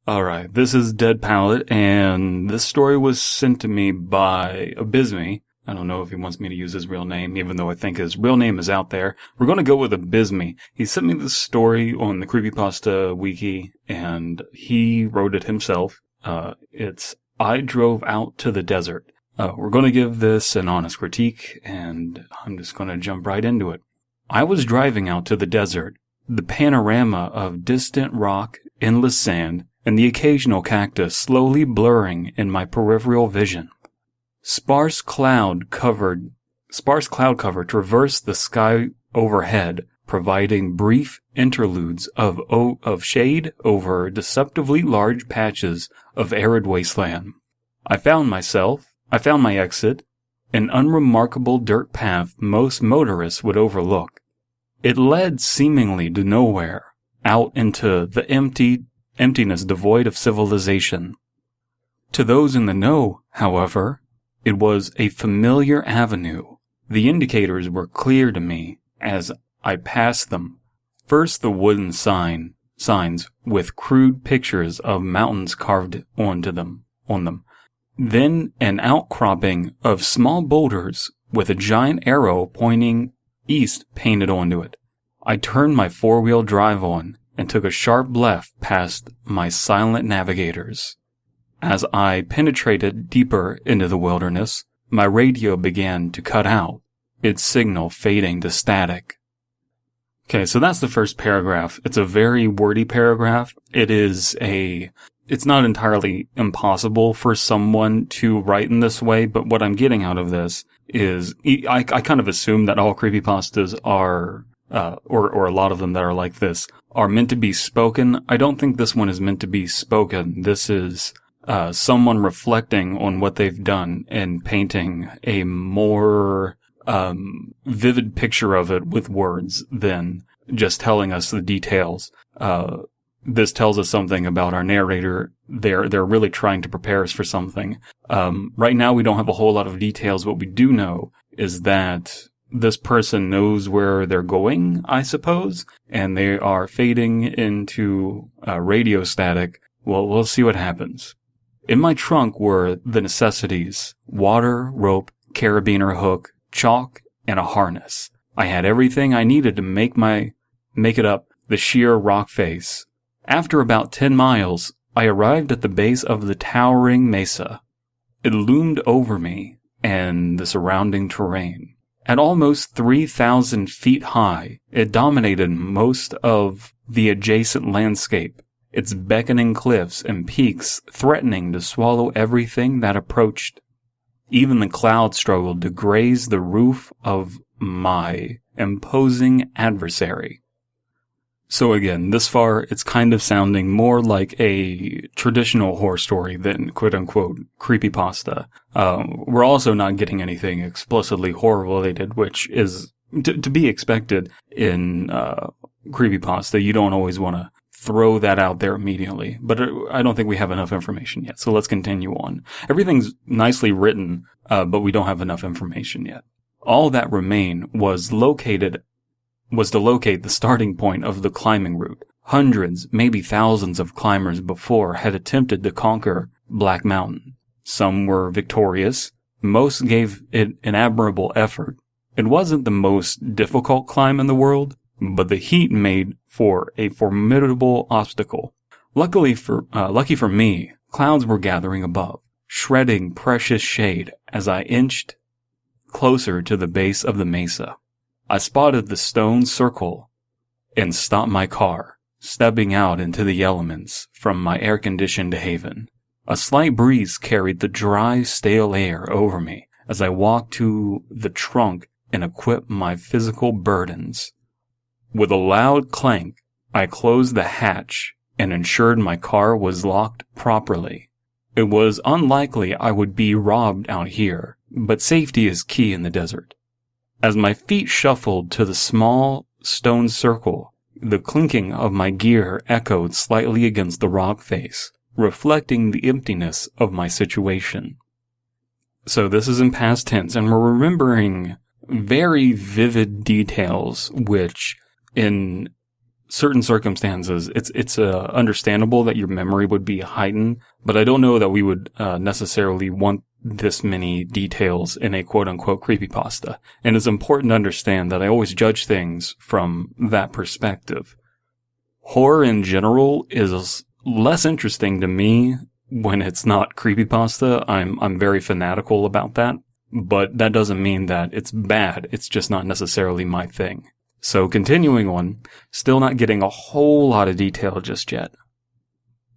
Alright, this is Dead Palette, and this story was sent to me by Abysme. I don't know if he wants me to use his real name, even though I think his real name is out there. We're going to go with Abysme. He sent me this story on the Creepypasta wiki, and he wrote it himself. It's I Drove Out to the Desert. We're going to give this an honest critique, and I'm just going to jump right into it. I was driving out to the desert, the panorama of distant rock, endless sand, and the occasional cactus slowly blurring in my peripheral vision. Sparse cloud cover traversed the sky overhead, providing brief interludes of shade over deceptively large patches of arid wasteland. I found my exit, an unremarkable dirt path most motorists would overlook. It led seemingly to nowhere, out into the emptiness devoid of civilization. To those in the know, however, it was a familiar avenue. The indicators were clear to me as I passed them. First, the wooden signs with crude pictures of mountains carved on them. Then an outcropping of small boulders with a giant arrow pointing east painted onto it. I turned my four-wheel drive on and took a sharp left past my silent navigators. As I penetrated deeper into the wilderness, my radio began to cut out, its signal fading to static. Okay, so that's the first paragraph. It's a very wordy paragraph. It's not entirely impossible for someone to write in this way, but what I'm getting out of this is, I kind of assume that all creepypastas are, or a lot of them that are like this, are meant to be spoken. I don't think this one is meant to be spoken. This is someone reflecting on what they've done and painting a more vivid picture of it with words than just telling us the details. This tells us something about our narrator. They're really trying to prepare us for something. Right now we don't have a whole lot of details. What we do know is that this person knows where they're going, I suppose, and they are fading into radio static. Well, we'll see what happens. In my trunk were the necessities: water, rope, carabiner hook, chalk, and a harness. I had everything I needed to make it up the sheer rock face. After about 10 miles, I arrived at the base of the towering mesa. It loomed over me and the surrounding terrain. At almost 3,000 feet high, it dominated most of the adjacent landscape, its beckoning cliffs and peaks threatening to swallow everything that approached. Even the clouds struggled to graze the roof of my imposing adversary. So again, this far, it's kind of sounding more like a traditional horror story than quote-unquote creepypasta. We're also not getting anything explicitly horror-related, which is to be expected in creepypasta. You don't always want to throw that out there immediately, but I don't think we have enough information yet, so let's continue on. Everything's nicely written, but we don't have enough information yet. All that remained was to locate the starting point of the climbing route. Hundreds, maybe thousands of climbers before had attempted to conquer Black Mountain. Some were victorious. Most gave it an admirable effort. It wasn't the most difficult climb in the world, but the heat made for a formidable obstacle. Lucky for me, clouds were gathering above, shredding precious shade as I inched closer to the base of the mesa. I spotted the stone circle and stopped my car, stepping out into the elements from my air-conditioned haven. A slight breeze carried the dry, stale air over me as I walked to the trunk and equipped my physical burdens. With a loud clank, I closed the hatch and ensured my car was locked properly. It was unlikely I would be robbed out here, but safety is key in the desert. As my feet shuffled to the small stone circle, the clinking of my gear echoed slightly against the rock face, reflecting the emptiness of my situation. So this is in past tense, and we're remembering very vivid details, which in certain circumstances, it's understandable that your memory would be heightened, but I don't know that we would necessarily want this many details in a quote-unquote creepypasta. And it's important to understand that I always judge things from that perspective. Horror in general is less interesting to me when it's not creepypasta. I'm very fanatical about that, but that doesn't mean that it's bad. It's just not necessarily my thing. So continuing on, still not getting a whole lot of detail just yet.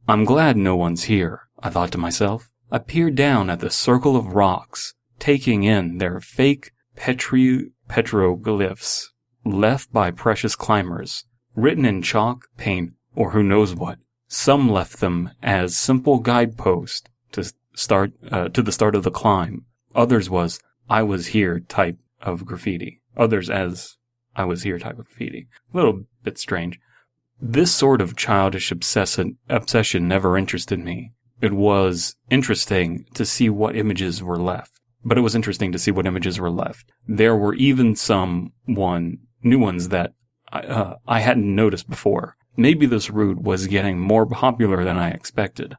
I'm glad no one's here, I thought to myself. I peered down at the circle of rocks, taking in their fake petroglyphs left by precious climbers, written in chalk, paint, or who knows what. Some left them as simple guideposts to the start of the climb. Others was, I was here type of graffiti. Others as, I was here type of graffiti. A little bit strange. This sort of childish obsession never interested me. It was interesting to see what images were left. There were even some new ones that I hadn't noticed before. Maybe this route was getting more popular than I expected.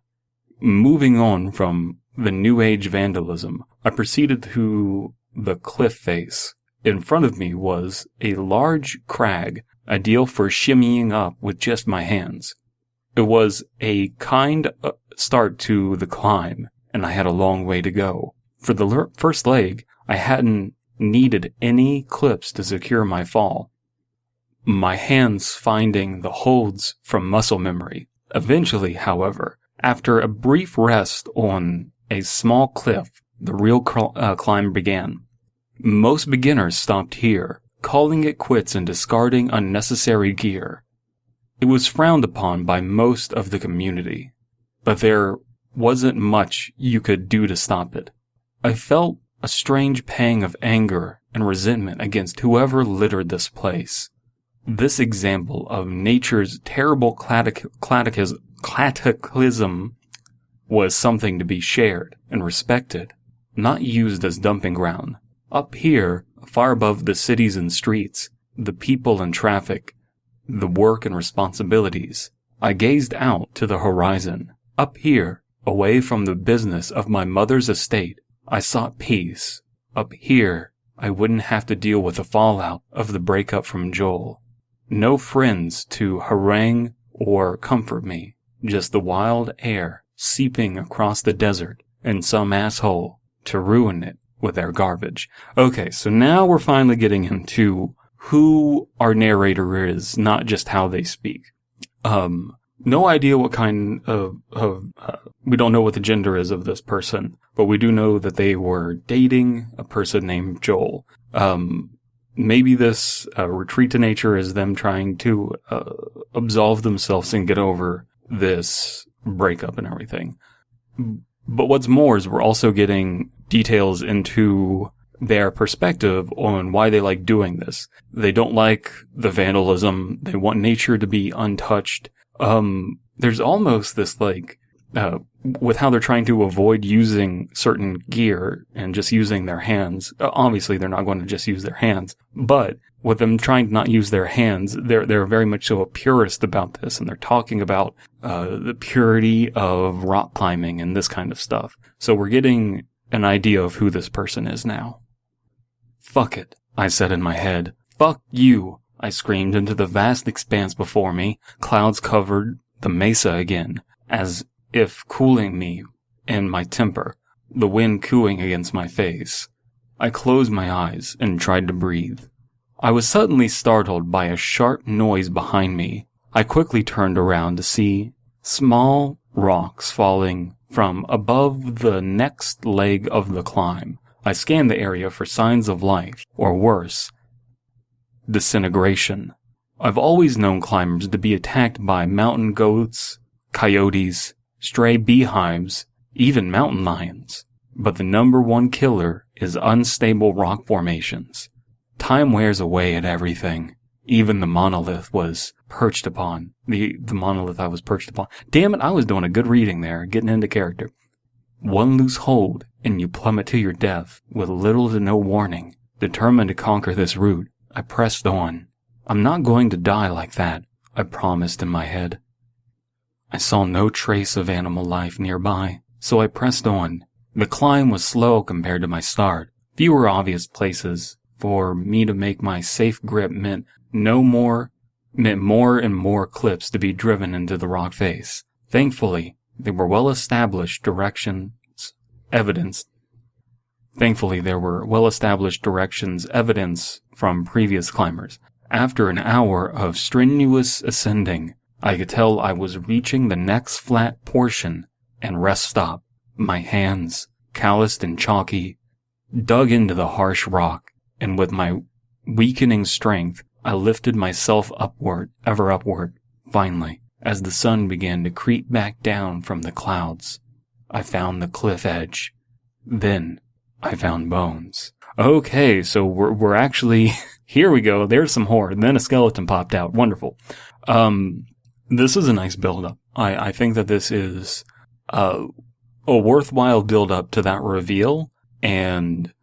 Moving on from the New Age vandalism, I proceeded to the cliff face. In front of me was a large crag, ideal for shimmying up with just my hands. It was a kind start to the climb, and I had a long way to go. For the first leg, I hadn't needed any clips to secure my fall. My hands finding the holds from muscle memory. Eventually, however, after a brief rest on a small cliff, the real climb began. Most beginners stopped here, calling it quits and discarding unnecessary gear. It was frowned upon by most of the community, but there wasn't much you could do to stop it. I felt a strange pang of anger and resentment against whoever littered this place. This example of nature's terrible cataclysm was something to be shared and respected, not used as dumping ground. Up here, far above the cities and streets, the people and traffic, the work and responsibilities, I gazed out to the horizon. Up here, away from the business of my mother's estate, I sought peace. Up here, I wouldn't have to deal with the fallout of the breakup from Joel. No friends to harangue or comfort me, just the wild air seeping across the desert and some asshole to ruin it with their garbage. Okay, so now we're finally getting into who our narrator is, not just how they speak. No idea what kind of we don't know what the gender is of this person, but we do know that they were dating a person named Joel. Maybe this retreat to nature is them trying to absolve themselves and get over this breakup and everything. But what's more is we're also getting details into their perspective on why they like doing this. They don't like the vandalism. They want nature to be untouched. There's almost this with how they're trying to avoid using certain gear and just using their hands. Obviously, they're not going to just use their hands, but with them trying to not use their hands, they're very much so a purist about this, and they're talking about the purity of rock climbing and this kind of stuff. So we're getting an idea of who this person is now. Fuck it, I said in my head. Fuck you, I screamed into the vast expanse before me. Clouds covered the mesa again, as if cooling me and my temper, the wind cooing against my face. I closed my eyes and tried to breathe. I was suddenly startled by a sharp noise behind me. I quickly turned around to see small rocks falling from above the next leg of the climb. I scanned the area for signs of life, or worse, disintegration. I've always known climbers to be attacked by mountain goats, coyotes, stray beehives, even mountain lions. But the number one killer is unstable rock formations. Time wears away at everything. Even the monolith was perched upon. The monolith I was perched upon. Damn it, I was doing a good reading there, getting into character. One loose hold, and you plummet to your death with little to no warning. Determined to conquer this route, I pressed on. I'm not going to die like that. I promised in my head. I saw no trace of animal life nearby, so I pressed on. The climb was slow compared to my start. Fewer obvious places for me to make my safe grip meant more and more cliffs to be driven into the rock face. Thankfully, there were well-established directions evidenced from previous climbers. After an hour of strenuous ascending, I could tell I was reaching the next flat portion and rest stop. My hands, calloused and chalky, dug into the harsh rock, and with my weakening strength, I lifted myself ever upward. Finally, as the sun began to creep back down from the clouds, I found the cliff edge. Then, I found bones. Okay, so we're actually... Here we go, there's some horror. Then a skeleton popped out. Wonderful. This is a nice build-up. I think that this is a worthwhile build-up to that reveal, and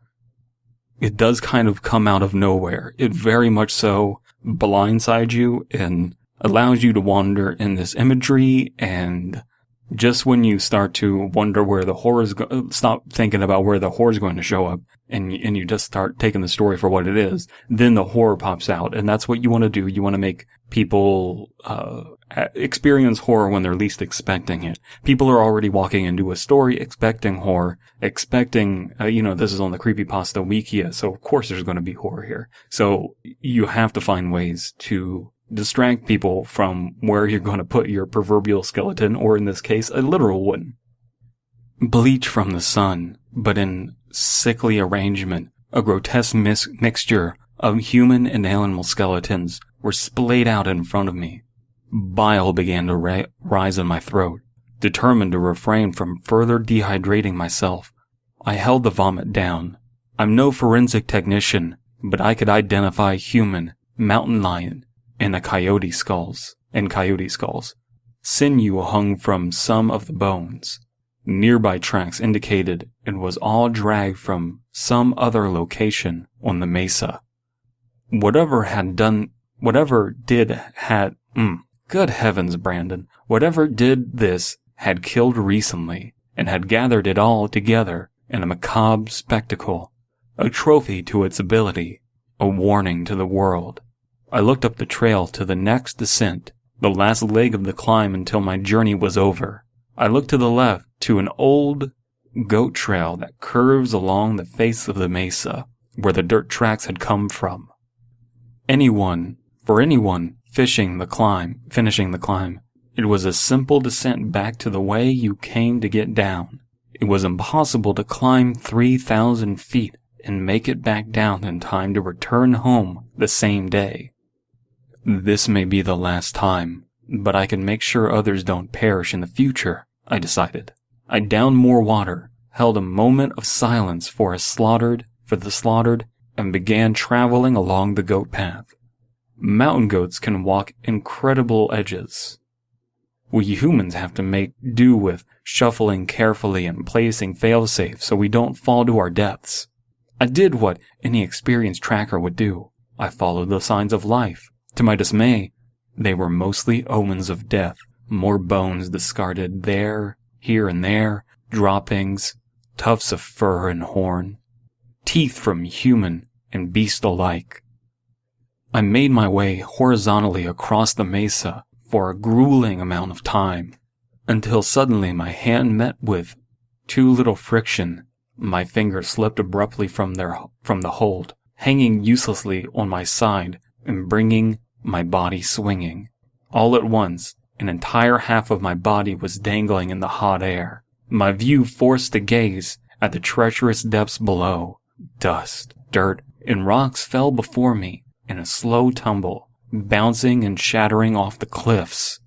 it does kind of come out of nowhere. It very much so blindsides you and allows you to wander in this imagery, and just when you start to wonder where the horror's stop thinking about where the horror's going to show up, and you just start taking the story for what it is, then the horror pops out, and that's what you want to do. You want to make people experience horror when they're least expecting it. People are already walking into a story expecting horror, expecting, this is on the Creepypasta Wikia, so of course there's going to be horror here. So you have to find ways to distract people from where you're going to put your proverbial skeleton, or in this case, a literal one. Bleach from the sun, but in sickly arrangement, a grotesque mixture of human and animal skeletons were splayed out in front of me. Bile began to rise in my throat. Determined to refrain from further dehydrating myself, I held the vomit down. I'm no forensic technician, but I could identify human, mountain lion, and coyote skulls. Sinew hung from some of the bones. Nearby tracks indicated it was all dragged from some other location on the mesa. Whatever good heavens, Brandon. Whatever did this had killed recently, and had gathered it all together in a macabre spectacle, a trophy to its ability, a warning to the world. I looked up the trail to the next descent, the last leg of the climb until my journey was over. I looked to the left to an old goat trail that curves along the face of the mesa, where the dirt tracks had come from. For anyone finishing the climb, it was a simple descent back to the way you came to get down. It was impossible to climb 3,000 feet and make it back down in time to return home the same day. This may be the last time, but I can make sure others don't perish in the future, I decided. I downed more water, held a moment of silence for the slaughtered, and began traveling along the goat path. Mountain goats can walk incredible edges. We humans have to make do with shuffling carefully and placing fail-safe so we don't fall to our deaths. I did what any experienced tracker would do. I followed the signs of life. To my dismay, they were mostly omens of death. More bones discarded here and there, droppings, tufts of fur and horn, teeth from human and beast alike. I made my way horizontally across the mesa for a grueling amount of time, until suddenly my hand met with too little friction. My finger slipped abruptly from the hold, hanging uselessly on my side and bringing my body swinging. All at once, an entire half of my body was dangling in the hot air. My view forced to gaze at the treacherous depths below. Dust, dirt, and rocks fell before me in a slow tumble, bouncing and shattering off the cliffs.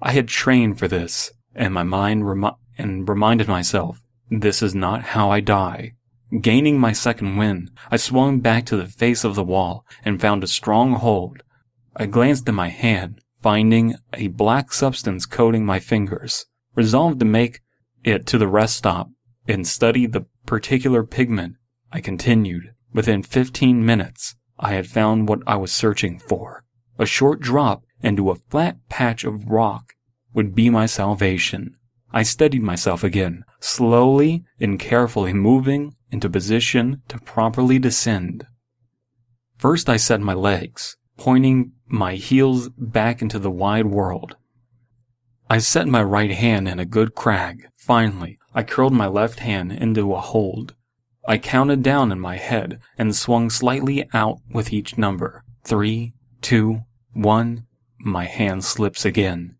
I had trained for this, and my mind reminded myself, this is not how I die. Gaining my second wind, I swung back to the face of the wall and found a strong hold. I glanced at my hand, finding a black substance coating my fingers. Resolved to make it to the rest stop and study the particular pigment, I continued. Within 15 minutes, I had found what I was searching for. A short drop into a flat patch of rock would be my salvation. I steadied myself again, slowly and carefully moving into position to properly descend. First I set my legs, pointing my heels back into the wide world. I set my right hand in a good crag. Finally, I curled my left hand into a hold. I counted down in my head and swung slightly out with each number. 3, 2, 1. My hand slips again.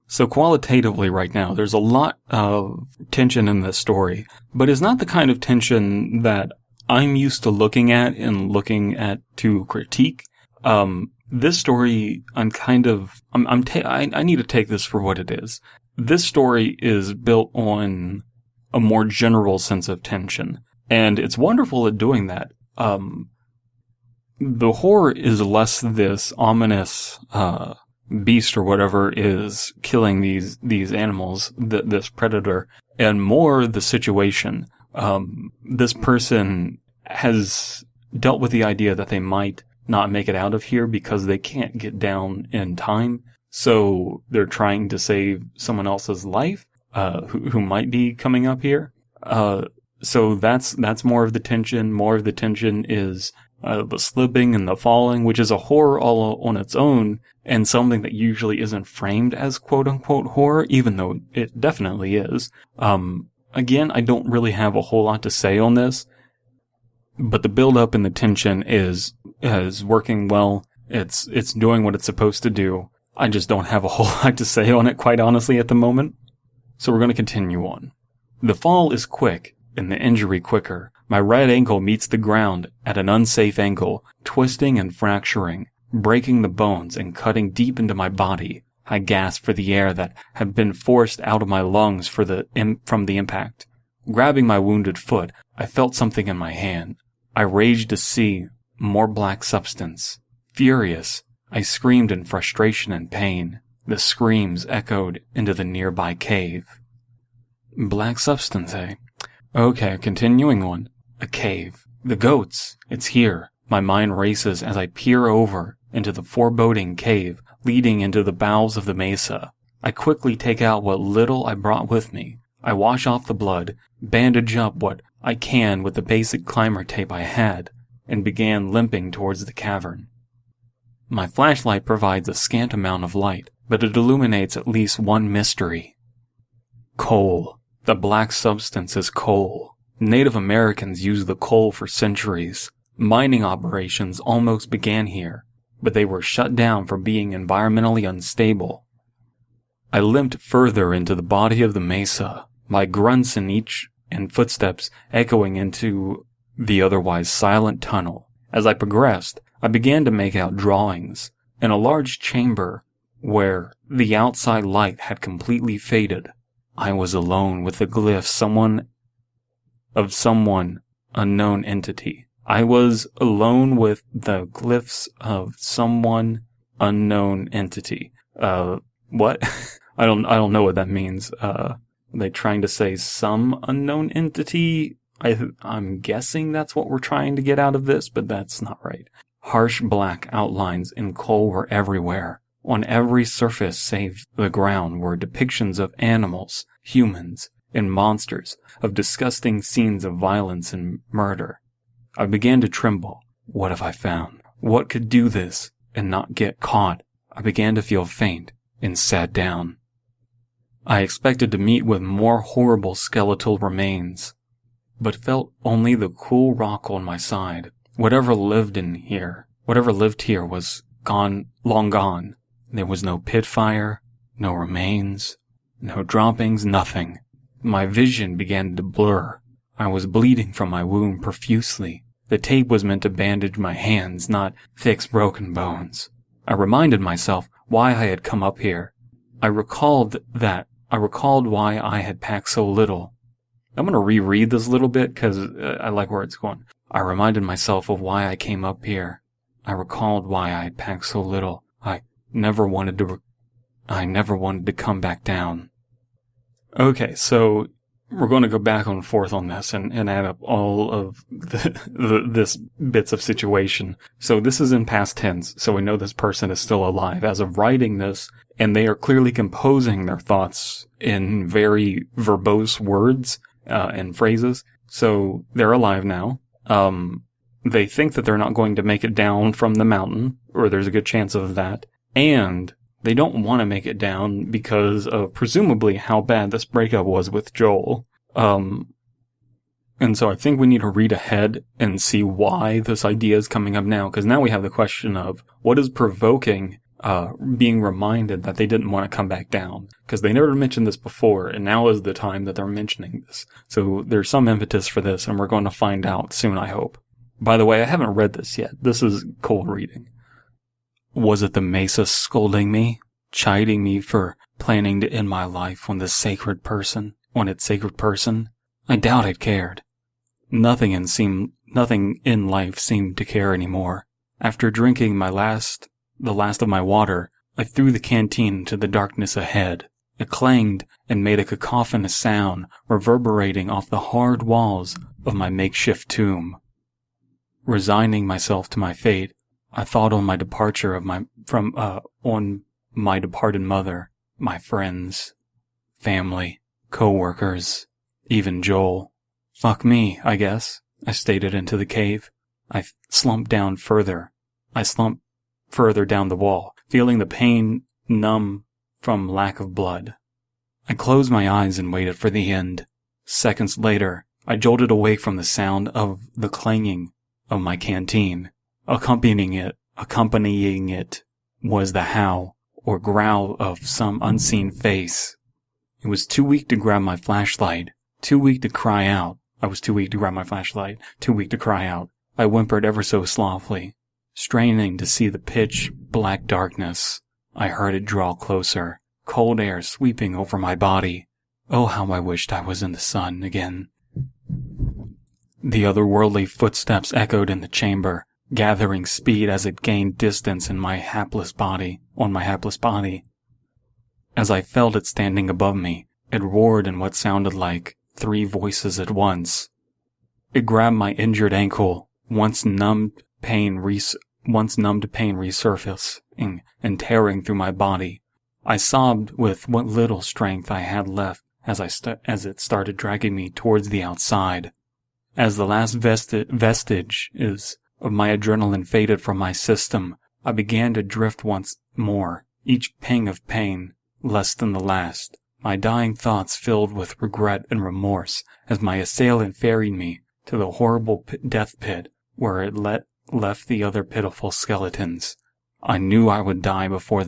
So qualitatively right now, there's a lot of tension in this story, but it's not the kind of tension that I'm used to looking at to critique. This story, I need to take this for what it is. This story is built on a more general sense of tension, and it's wonderful at doing that. The horror is less this ominous, beast or whatever is killing these animals, this predator, and more the situation. This person has dealt with the idea that they might not make it out of here because they can't get down in time. So they're trying to save someone else's life, who might be coming up here. So that's more of the tension. More of the tension is the slipping and the falling, which is a horror all on its own, and something that usually isn't framed as quote-unquote horror, even though it definitely is. Again, I don't really have a whole lot to say on this, but the build-up and the tension is working well. It's doing what it's supposed to do. I just don't have a whole lot to say on it, quite honestly, at the moment. So we're going to continue on. The fall is quick, and the injury quicker. My right ankle meets the ground at an unsafe angle, twisting and fracturing, breaking the bones and cutting deep into my body. I gasped for the air that had been forced out of my lungs from the impact. Grabbing my wounded foot, I felt something in my hand. I raged to see more black substance. Furious, I screamed in frustration and pain. The screams echoed into the nearby cave. Black substance, eh? Okay, continuing on. A cave. The goats. It's here. My mind races as I peer over into the foreboding cave leading into the bowels of the mesa. I quickly take out what little I brought with me. I wash off the blood, bandage up what I can with the basic climber tape I had, and began limping towards the cavern. My flashlight provides a scant amount of light, but it illuminates at least one mystery. Coal. The black substance is coal. Native Americans used the coal for centuries. Mining operations almost began here, but they were shut down for being environmentally unstable. I limped further into the body of the mesa, my grunts and footsteps echoing into the otherwise silent tunnel. As I progressed, I began to make out drawings in a large chamber where the outside light had completely faded. I was alone with the glyphs of someone unknown entity. I was alone with the glyphs of someone unknown entity. What? I don't know what that means. Are they trying to say some unknown entity? I'm guessing that's what we're trying to get out of this, but that's not right. Harsh black outlines in coal were everywhere. On every surface save the ground were depictions of animals, humans, and monsters, of disgusting scenes of violence and murder. I began to tremble. What have I found? What could do this and not get caught? I began to feel faint and sat down. I expected to meet with more horrible skeletal remains, but felt only the cool rock on my side. Whatever lived here was gone, long gone. There was no pit fire, no remains, no droppings, nothing. My vision began to blur. I was bleeding from my wound profusely. The tape was meant to bandage my hands, not fix broken bones. I reminded myself why I had come up here. I recalled why I had packed so little. I'm going to reread this a little bit because I like where it's going. I reminded myself of why I came up here. I recalled why I had packed so little. I never wanted to come back down. Okay, so we're going to go back and forth on this and add up all of this bits of situation. So this is in past tense, so we know this person is still alive as of writing this, and they are clearly composing their thoughts in very verbose words and phrases. So they're alive now. They think that they're not going to make it down from the mountain, or there's a good chance of that, and they don't want to make it down because of presumably how bad this breakup was with Joel. And so I think we need to read ahead and see why this idea is coming up now, because now we have the question of what is provoking being reminded that they didn't want to come back down, because they never mentioned this before, and now is the time that they're mentioning this. So there's some impetus for this, and we're going to find out soon, I hope. By the way, I haven't read this yet. This is cold reading. Was it the Mesa scolding me, chiding me for planning to end my life on its sacred person? I doubt it cared. Nothing in life seemed to care anymore. After drinking the last of my water, I threw the canteen into the darkness ahead. It clanged and made a cacophonous sound, reverberating off the hard walls of my makeshift tomb. Resigning myself to my fate, I thought on my departure on my departed mother, my friends, family, co-workers, even Joel. Fuck me, I guess. I stated into the cave. I slumped further down the wall, feeling the pain numb from lack of blood. I closed my eyes and waited for the end. Seconds later, I jolted awake from the sound of the clanging of my canteen. Accompanying it was the howl or growl of some unseen face. It was too weak to grab my flashlight, too weak to cry out. I was too weak to grab my flashlight, too weak to cry out. I whimpered ever so softly, straining to see the pitch black darkness. I heard it draw closer, cold air sweeping over my body. Oh, how I wished I was in the sun again. The otherworldly footsteps echoed in the chamber, gathering speed as it gained distance on my hapless body. As I felt it standing above me, it roared in what sounded like 3 voices at once. It grabbed my injured ankle, once numbed pain resurfacing and tearing through my body. I sobbed with what little strength I had left as it started dragging me towards the outside. As the last vestiges of my adrenaline faded from my system, I began to drift once more, each pang of pain less than the last. My dying thoughts filled with regret and remorse as my assailant ferried me to the horrible death pit where it left the other pitiful skeletons. I knew I would die before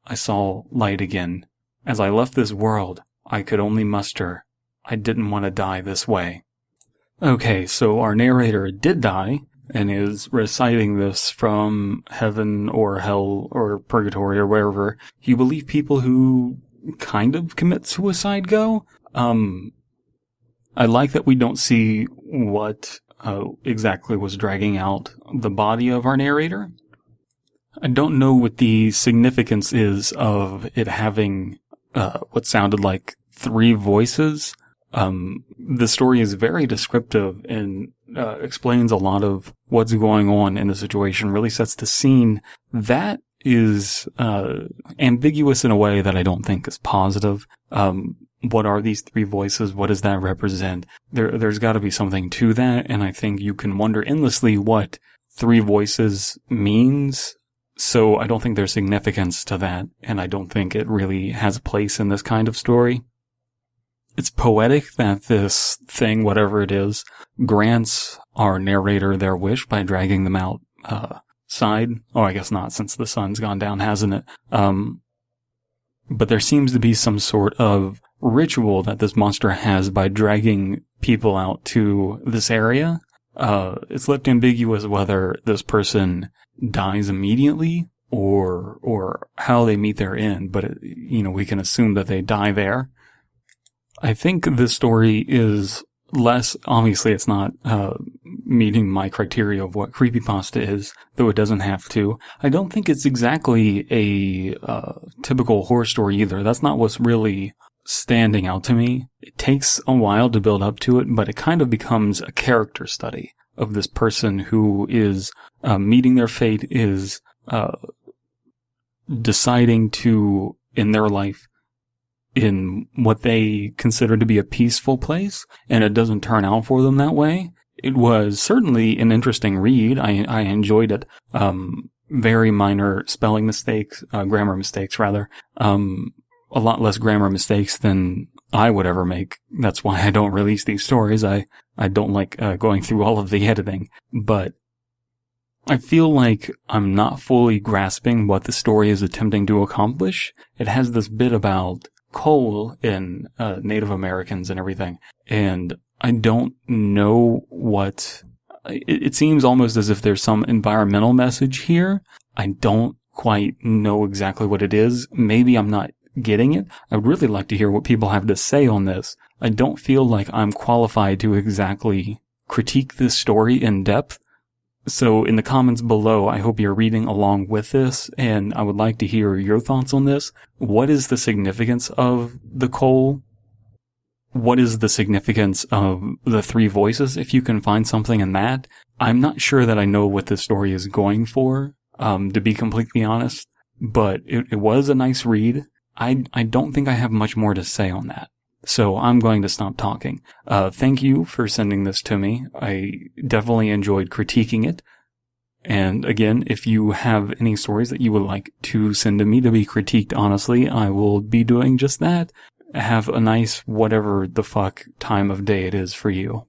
I saw light again. As I left this world, I could only muster, I didn't want to die this way. Okay, so our narrator did die, and is reciting this from heaven or hell or purgatory or wherever you believe people who kind of commit suicide go. I like that we don't see what exactly was dragging out the body of our narrator. I don't know what the significance is of it having what sounded like 3 voices. The story is very descriptive and explains a lot of what's going on in the situation, really sets the scene. That is ambiguous in a way that I don't think is positive. What are these 3 voices? What does that represent? There's got to be something to that, and I think you can wonder endlessly what 3 voices means. So I don't think there's significance to that, and I don't think it really has a place in this kind of story. It's poetic that this thing, whatever it is, grants our narrator their wish by dragging them outside. Oh, I guess not, since the sun's gone down, hasn't it? But there seems to be some sort of ritual that this monster has by dragging people out to this area. It's left ambiguous whether this person dies immediately or how they meet their end, but we can assume that they die there. I think this story is less, obviously it's not meeting my criteria of what creepypasta is, though it doesn't have to. I don't think it's exactly a typical horror story either. That's not what's really standing out to me. It takes a while to build up to it, but it kind of becomes a character study of this person who is meeting their fate, is deciding to, in their life, in what they consider to be a peaceful place, and it doesn't turn out for them that way. It was certainly an interesting read. I enjoyed it. Very minor spelling mistakes, grammar mistakes rather. A lot less grammar mistakes than I would ever make. That's why I don't release these stories. I don't like going through all of the editing. But I feel like I'm not fully grasping what the story is attempting to accomplish. It has this bit about coal and Native Americans and everything, and I don't know what... It seems almost as if there's some environmental message here. I don't quite know exactly what it is. Maybe I'm not getting it. I would really like to hear what people have to say on this. I don't feel like I'm qualified to exactly critique this story in depth. So in the comments below, I hope you're reading along with this, and I would like to hear your thoughts on this. What is the significance of the coal? What is the significance of the three voices, if you can find something in that? I'm not sure that I know what this story is going for, to be completely honest, but it was a nice read. I don't think I have much more to say on that. So I'm going to stop talking. Thank you for sending this to me. I definitely enjoyed critiquing it. And again, if you have any stories that you would like to send to me to be critiqued honestly, I will be doing just that. Have a nice whatever the fuck time of day it is for you.